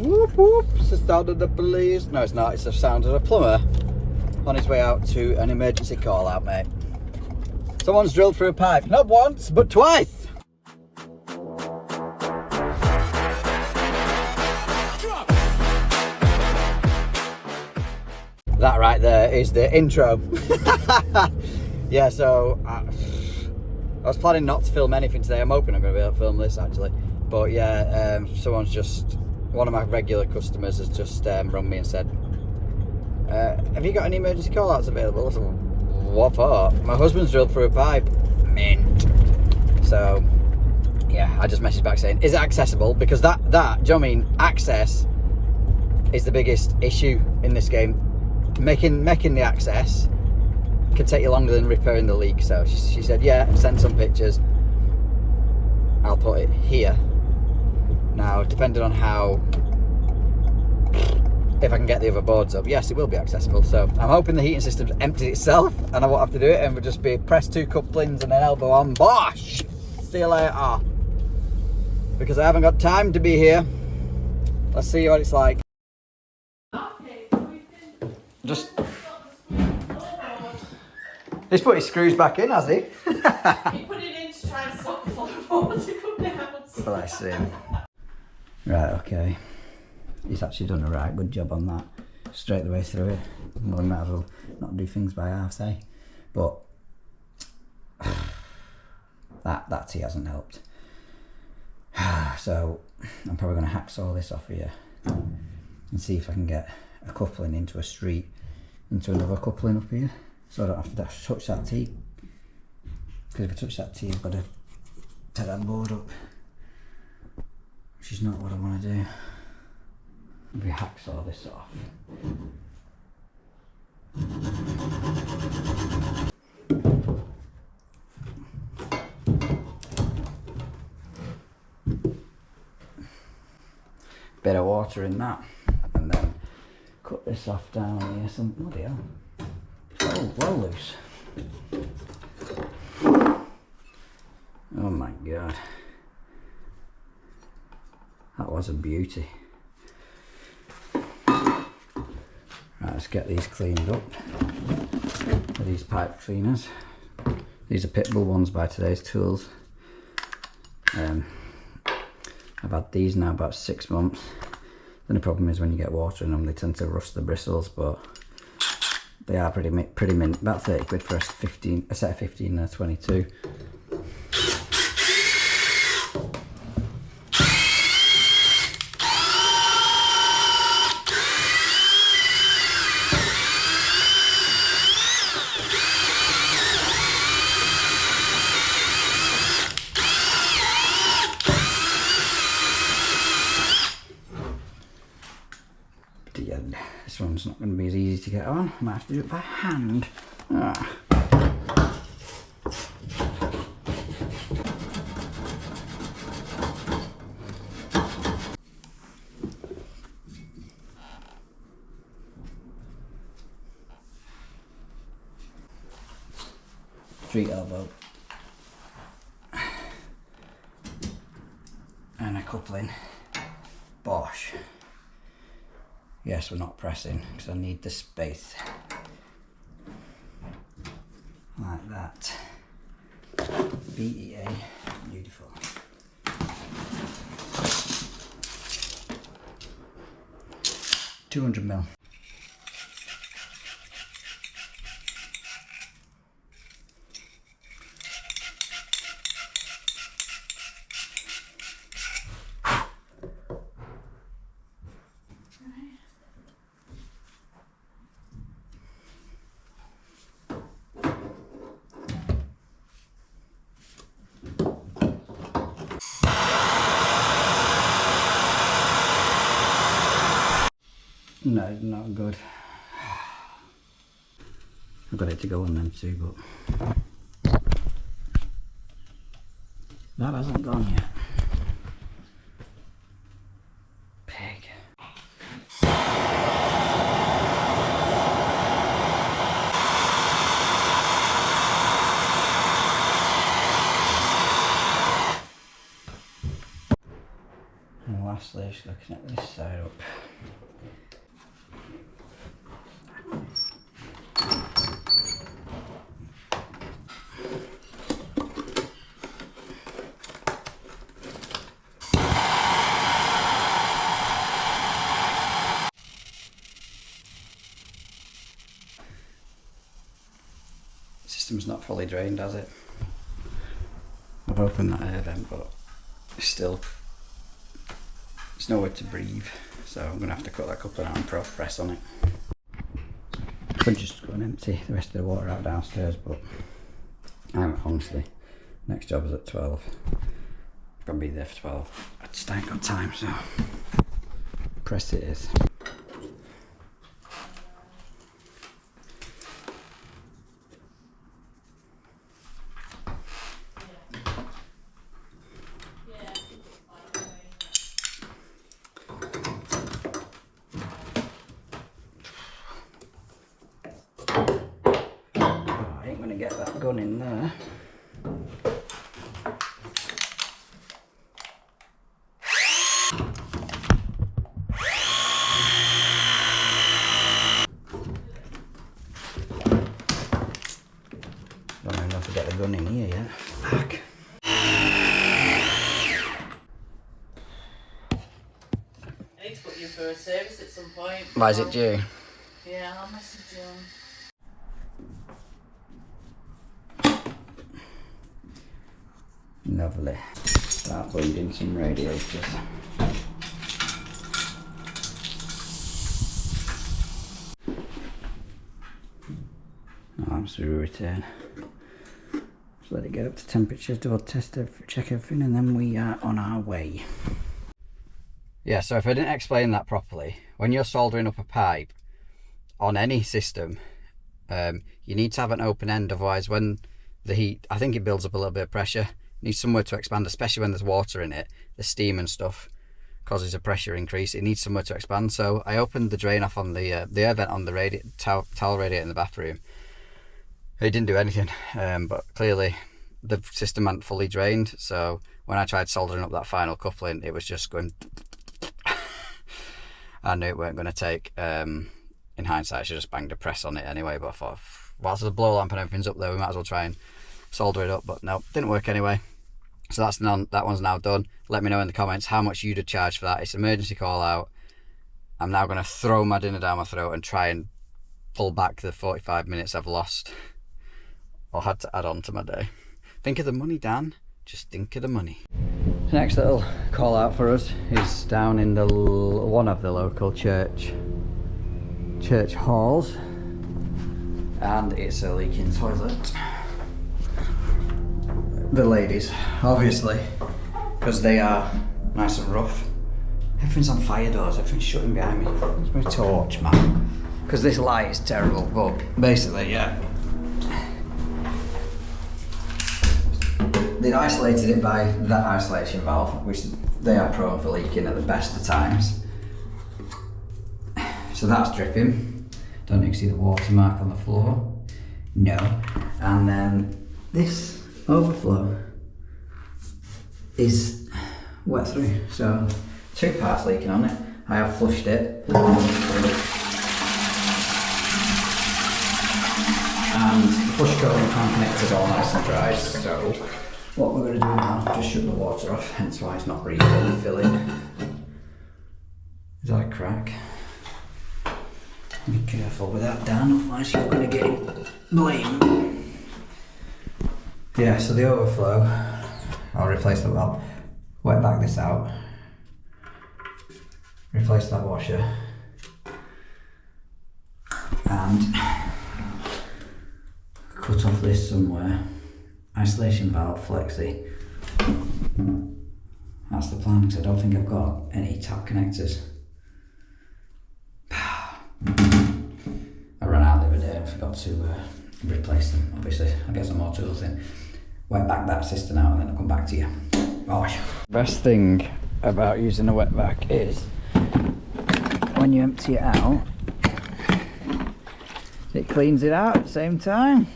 Whoop whoop, it's the sound of the police. No, it's not, it's the sound of a plumber on his way out to an emergency call out, mate. Someone's drilled through a pipe, not once, but twice. That right there is the intro. Yeah, so I was planning not to film anything today. I'm hoping I'm going to be able to film this actually. But yeah, one of my regular customers has just rung me and said, have you got any emergency call outs available? I said, what for? My husband's drilled through a pipe. Mint. So yeah, I just messaged back saying, is it accessible? Because that, do you know what I mean? Access is the biggest issue in this game. Making the access can take you longer than repairing the leak. So she said, yeah, send some pictures. I'll put it here. Now, depending on if I can get the other boards up, yes, it will be accessible. So I'm hoping the heating system's emptied itself and I won't have to do it, and we'll just be press 2 couplings and then elbow on. Bosh! See you later. Because I haven't got time to be here. Let's see what it's like. Just... He's put his screws back in, has he? He put it in to try and stop the floorboard to come down. Bless him. Right, okay. He's actually done a right good job on that. Straight the way through it. Well, we might as well not do things by halves, eh? But that tea hasn't helped. So I'm probably going to hacksaw this off here and see if I can get a coupling into a street, into another coupling up here, so I don't have to touch that T. Because if I touch that T, I've got to take that board up, which is not what I want to do. Maybe hacksaw this off. Bit of water in that, and then cut this off down here. Some bloody hell. Oh, well loose. Oh my god. That was a beauty. Right, let's get these cleaned up with these pipe cleaners. These are Pitbull ones by Today's Tools. I've had these now about 6 months. Then the problem is when you get water in them, they tend to rust the bristles, but they are pretty mint. About 30 quid for a set of 15 and a 22. This one's not going to be as easy to get on. I might have to do it by hand. Ah. Street elbow. And a coupling. Bosh. Yes, we're not pressing because I need the space. Like that. BEA. Beautiful. $200 mil. No, not good. I've got it to go on them too, but that hasn't gone yet. Pig. And lastly, just gonna connect this side up. System's not fully drained, has it? I've opened that air vent, but it's still, there's nowhere to breathe, so I'm gonna have to cut that coupling out and press on it. Could just go and empty the rest of the water out downstairs, but honestly, next job is at 12. I'm gonna be there for 12. I just ain't got time, so press it is. Get that gun in there. Don't know enough to get the gun in here yet. Fuck. I need to put you for a service at some point. Why is it due? Yeah, I'll message you. Lovely. Start bleeding some radiators. Arms through return. Just let it get up to temperature, double test, check everything, and then we are on our way. Yeah, so if I didn't explain that properly, when you're soldering up a pipe on any system, you need to have an open end, otherwise when the heat, I think it builds up a little bit of pressure, needs somewhere to expand, especially when there's water in it, the steam and stuff causes a pressure increase, it needs somewhere to expand. So I opened the drain off on the air vent on the towel radiator in the bathroom. It didn't do anything, but clearly the system hadn't fully drained, so when I tried soldering up that final coupling, it was just going I knew it weren't going to take. In hindsight I should have just banged a press on it anyway, but I thought whilst the blow lamp and everything's up there, we might as well try and solder it up, but no, didn't work anyway. So that one's now done. Let me know in the comments how much you'd have charged for that. It's an emergency call out. I'm now going to throw my dinner down my throat and try and pull back the 45 minutes I've lost or had to add on to my day. Think of the money, Dan. Just think of the money. The next little call out for us is down in one of the local church halls, and it's a leaking toilet. The ladies, obviously, because they are nice and rough. Everything's on fire doors, everything's shutting behind me. It's my torch, man. Because this light is terrible, but basically, yeah. They'd isolated it by that isolation valve, which they are prone for leaking at the best of times. So that's dripping. Don't you see the watermark on the floor? No. And then this overflow is wet through, so 2 parts leaking on it. I have flushed it, and the flush coating fan connectors all nice and dry. So what we're going to do now, just shut the water off, hence why it's not breathing and filling. Is that a crack? Be careful with that, Dan, otherwise you're going to get blamed. Yeah, so the overflow, I'll replace the valve, wet back this out, replace that washer, and cut off this somewhere. Isolation valve, flexi. That's the plan, because I don't think I've got any tap connectors. I ran out the other day and forgot to replace them. Obviously, I'll get some more tools in. Wet back that system out and then I'll come back to you. Bye. Best thing about using a wet vac is when you empty it out, it cleans it out at the same time.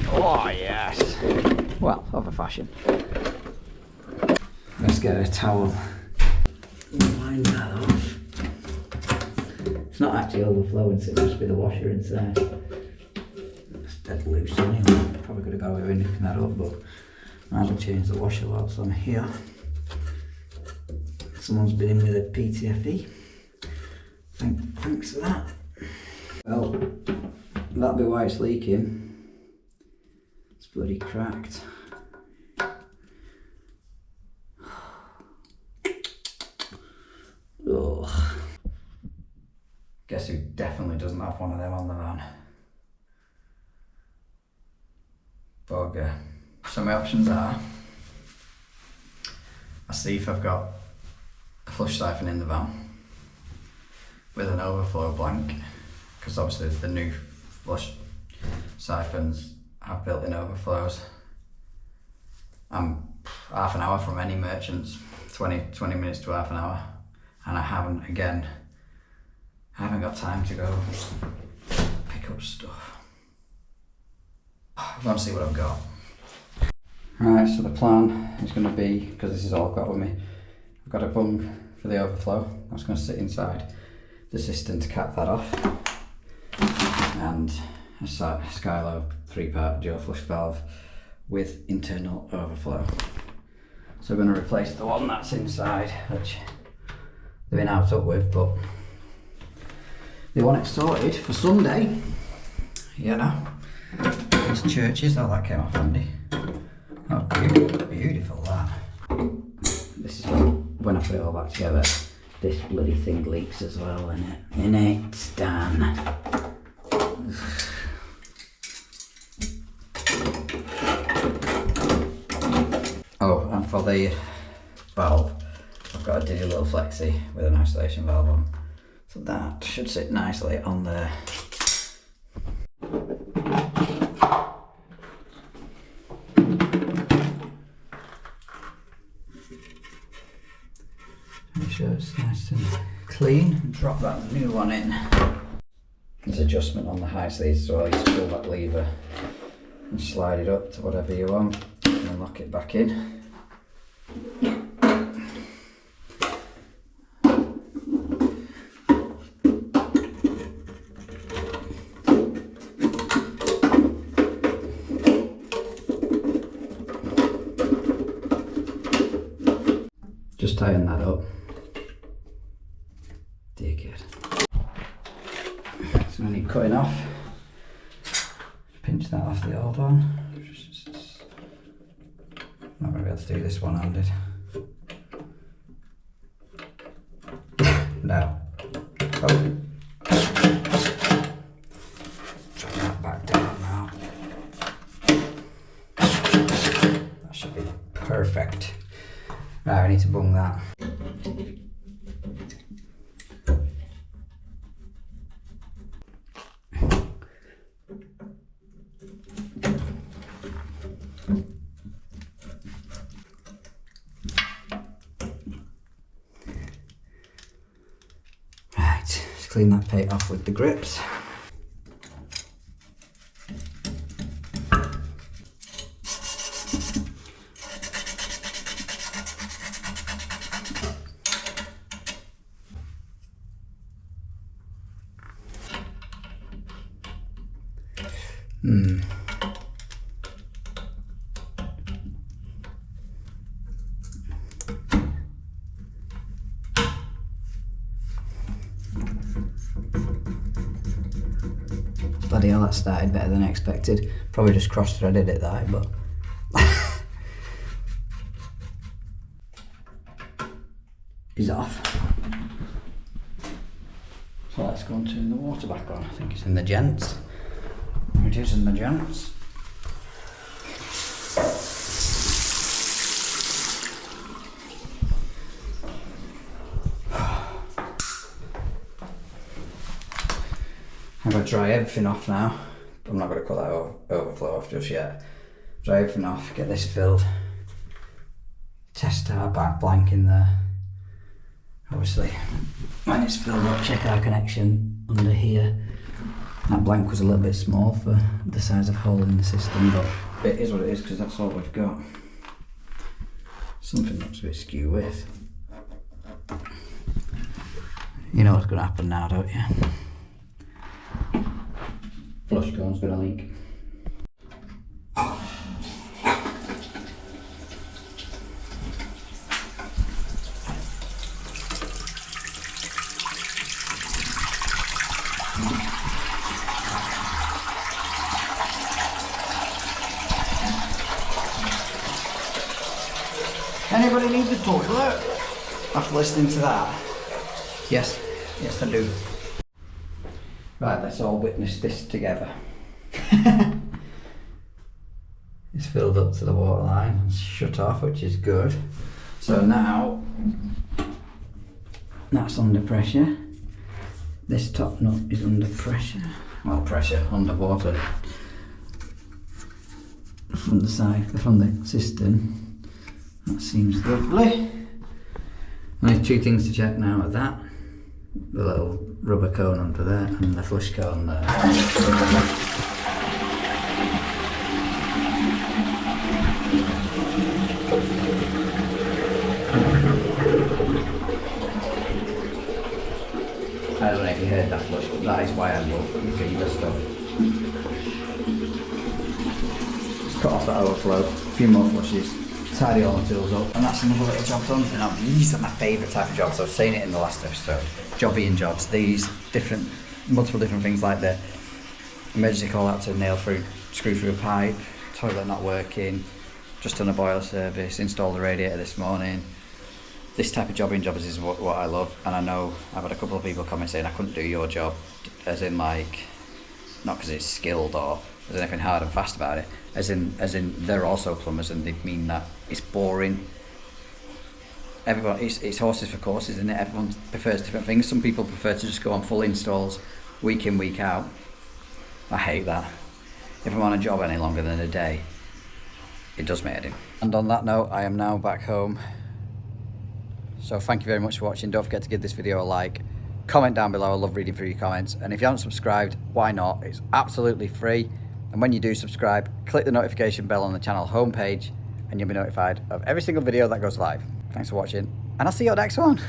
Oh yes. Well, of a fashion. Let's get a towel. wind that off. It's not actually overflowing, so it must be the washer inside. It's dead loose anyway. Probably could have got away with nicking that up, but I might as well change the washer whilst I'm here. Someone's been in with a PTFE. Thanks for that. Well, that'll be why it's leaking. It's bloody cracked. Ugh. Guess who definitely doesn't have one of them on the van? Bugger. So my options are, I see if I've got a flush siphon in the van with an overflow blank, because obviously the new flush siphons have built-in overflows. I'm half an hour from any merchants, 20 minutes to half an hour, and I haven't got time to go pick up stuff. I'm gonna see what I've got. Right, so the plan is going to be, because this is all I've got with me, I've got a bung for the overflow. That's going to sit inside the cistern to cap that off, and a Skylo 3-part dual flush valve with internal overflow. So we're going to replace the one that's inside, which they've been out up with, but they want it sorted for Sunday. You know, these churches, oh, that came off handy. Oh, beautiful that. This is when I put it all back together, this bloody thing leaks as well, innit, Stan? Oh, and for the valve, I've got a ditty little flexi with an isolation valve on. So that should sit nicely on there. Make sure it's nice and clean, and drop that new one in. There's adjustment on the high sleeves as well. You just pull that lever and slide it up to whatever you want, and then lock it back in. Just tighten that up. Dear kid. So I need cutting off. Pinch that off the old one. Not going to be able to do this one-handed. No. Oh. Drop that back down now. That should be perfect. Right, I need to bung that. Right, just clean that paint off with the grips. Bloody hell, that started better than expected. Probably just cross-threaded it that, but is off. So let's go and turn the water back on. I think it's in the gents. It is in the gents. I'm going to dry everything off now. I'm not going to cut that overflow off just yet. Dry everything off, get this filled. Test our back blank in there. Obviously, when it's filled up, check our connection under here. That blank was a little bit small for the size of hole in the system, but it is what it is because that's all we've got. Something looks a bit skew with. You know what's going to happen now, don't you? Flush cone's going to leak. Anybody need the toilet? After listening to that? Yes, yes I do. Right, let's all witness this together. It's filled up to the waterline, it's shut off, which is good. So now, that's under pressure. This top nut is under pressure. Well, pressure, underwater. From the side, from the cistern. That seems lovely. Only two things to check now are that, the little rubber cone under there, and the flush cone there. I don't know if you heard that flush, but that is why I love feeder stuff. Just cut off that overflow, a few more flushes. Tidy all the tools up, and that's another little job done. And these are my favourite type of jobs. I was saying it in the last episode. Jobby and jobs. These multiple different things like the emergency call out to nail through, screw through a pipe, toilet not working, just done a boiler service, installed the radiator this morning. This type of jobby and jobs is what I love, and I know I've had a couple of people comment saying I couldn't do your job, as in like, not because it's skilled or there's anything hard and fast about it, as in they're also plumbers and they mean that it's boring. Everyone, it's horses for courses, isn't it? Everyone prefers different things. Some people prefer to just go on full installs week in, week out. I hate that. If I'm on a job any longer than a day, it does me head in. And on that note, I am now back home. So thank you very much for watching. Don't forget to give this video a like. Comment down below, I love reading through your comments. And if you haven't subscribed, why not? It's absolutely free. And when you do subscribe, click the notification bell on the channel homepage and you'll be notified of every single video that goes live. Thanks for watching, and I'll see you on the next one.